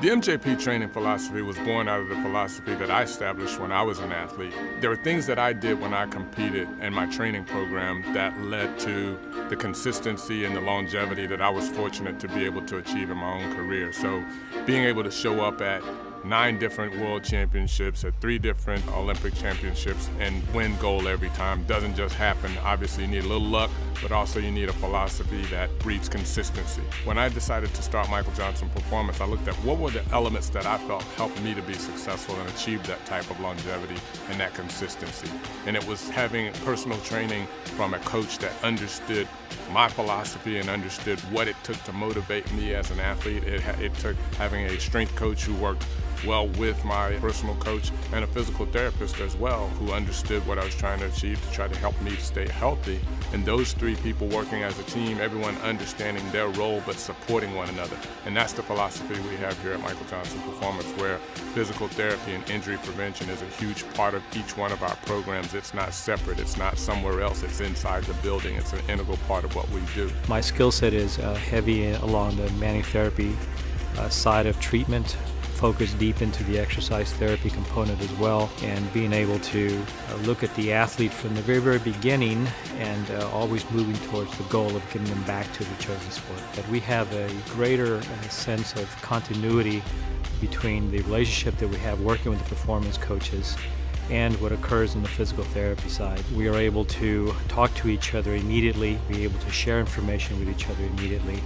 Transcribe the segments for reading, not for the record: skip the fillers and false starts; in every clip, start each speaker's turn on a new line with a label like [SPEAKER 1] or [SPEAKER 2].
[SPEAKER 1] The MJP training philosophy was born out of the philosophy that I established when I was an athlete. There were things that I did when I competed in my training program that led to the consistency and the longevity that I was fortunate to be able to achieve in my own career. So being able to show up at 9 different world championships, at 3 different Olympic championships, and win gold every time doesn't just happen. Obviously you need a little luck, but also you need a philosophy that breeds consistency. When I decided to start Michael Johnson Performance, I looked at what were the elements that I felt helped me to be successful and achieve that type of longevity and that consistency. And it was having personal training from a coach that understood my philosophy and understood what it took to motivate me as an athlete. It took having a strength coach who worked well with my personal coach and a physical therapist as well who understood what I was trying to achieve to try to help me to stay healthy. And those 3 people working as a team, everyone understanding their role but supporting one another. And that's the philosophy we have here at Michael Johnson Performance, where physical therapy and injury prevention is a huge part of each one of our programs. It's not separate, it's not somewhere else, it's inside the building. It's an integral part of what we do.
[SPEAKER 2] My skill set is heavy along the manual therapy side of treatment, focus deep into the exercise therapy component as well, and being able to look at the athlete from the very beginning and always moving towards the goal of getting them back to the chosen sport. That we have a greater sense of continuity between the relationship that we have working with the performance coaches and what occurs in the physical therapy side. We are able to talk to each other immediately, be able to share information with each other immediately,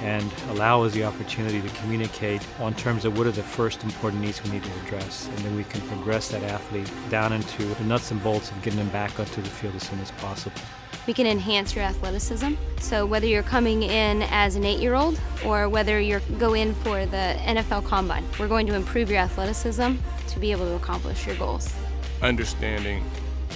[SPEAKER 2] and allow us the opportunity to communicate on terms of what are the first important needs we need to address. And then we can progress that athlete down into the nuts and bolts of getting them back onto the field as soon as possible.
[SPEAKER 3] We can enhance your athleticism. So whether you're coming in as an 8-year-old or whether you go in for the NFL Combine, we're going to improve your athleticism to be able to accomplish your goals.
[SPEAKER 1] Understanding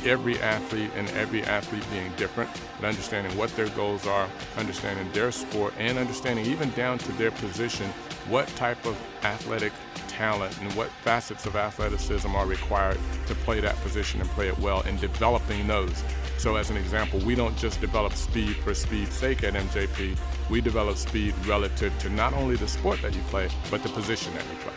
[SPEAKER 1] every athlete and every athlete being different, but understanding what their goals are, understanding their sport, and understanding even down to their position what type of athletic talent and what facets of athleticism are required to play that position and play it well, and developing those. So as an example, we don't just develop speed for speed's sake at MJP, we develop speed relative to not only the sport that you play, but the position that you play.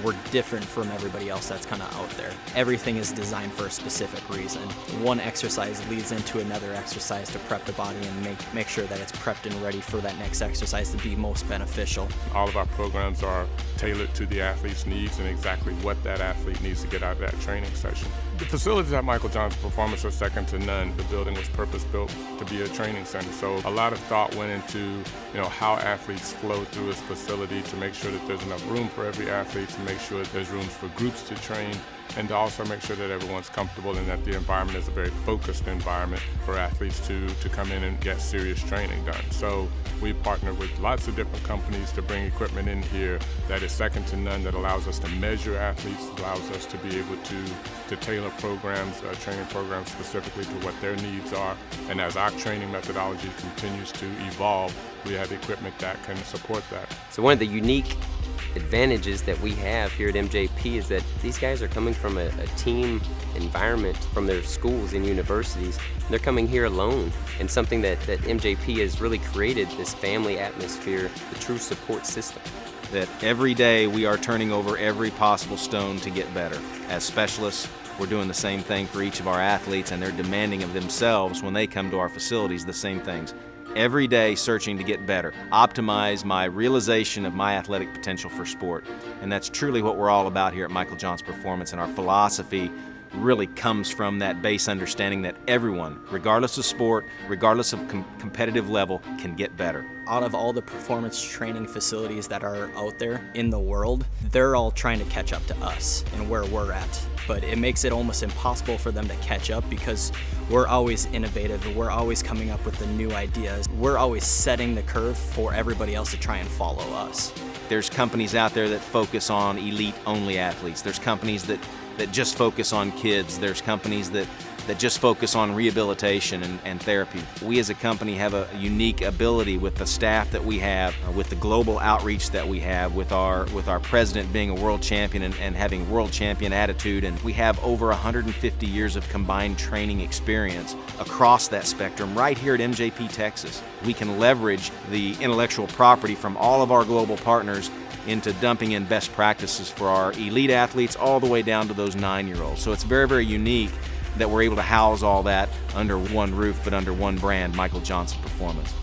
[SPEAKER 4] We're different from everybody else that's kind of out there. Everything is designed for a specific reason. One exercise leads into another exercise to prep the body and make sure that it's prepped and ready for that next exercise to be most beneficial.
[SPEAKER 1] All of our programs are tailored to the athlete's needs and exactly what that athlete needs to get out of that training session. The facilities at Michael Johnson Performance are second to none. The building was purpose-built to be a training center, so a lot of thought went into how athletes flow through this facility to make sure that there's enough room for every athlete, to make sure that there's rooms for groups to train, and to also make sure that everyone's comfortable and that the environment is a very focused environment for athletes to come in and get serious training done. So we partner with lots of different companies to bring equipment in here that is second to none, that allows us to measure athletes, allows us to be able to tailor programs, training programs specifically to what their needs are. And as our training methodology continues to evolve, we have equipment that can support that.
[SPEAKER 5] So one of the unique advantages that we have here at MJP is that these guys are coming from a team environment from their schools and universities. They're coming here alone, and something that MJP has really created, this family atmosphere, the true support system.
[SPEAKER 6] That every day we are turning over every possible stone to get better. As specialists, we're doing the same thing for each of our athletes, and they're demanding of themselves when they come to our facilities the same things. Every day searching to get better, optimize my realization of my athletic potential for sport. And that's truly what we're all about here at Michael Johnson Performance, and our philosophy really comes from that base understanding that everyone, regardless of sport, regardless of competitive level, can get better.
[SPEAKER 4] Out of all the performance training facilities that are out there in the world, they're all trying to catch up to us and where we're at. But it makes it almost impossible for them to catch up because we're always innovative, we're always coming up with the new ideas. We're always setting the curve for everybody else to try and follow us.
[SPEAKER 6] There's companies out there that focus on elite-only athletes. There's companies that just focus on kids. There's companies that just focus on rehabilitation and therapy. We as a company have a unique ability with the staff that we have, with the global outreach that we have, with our president being a world champion and having world champion attitude, and we have over 150 years of combined training experience across that spectrum right here at MJP Texas. We can leverage the intellectual property from all of our global partners into dumping in best practices for our elite athletes all the way down to those 9-year-olds. So it's very, very unique that we're able to house all that under one roof, but under one brand, Michael Johnson Performance.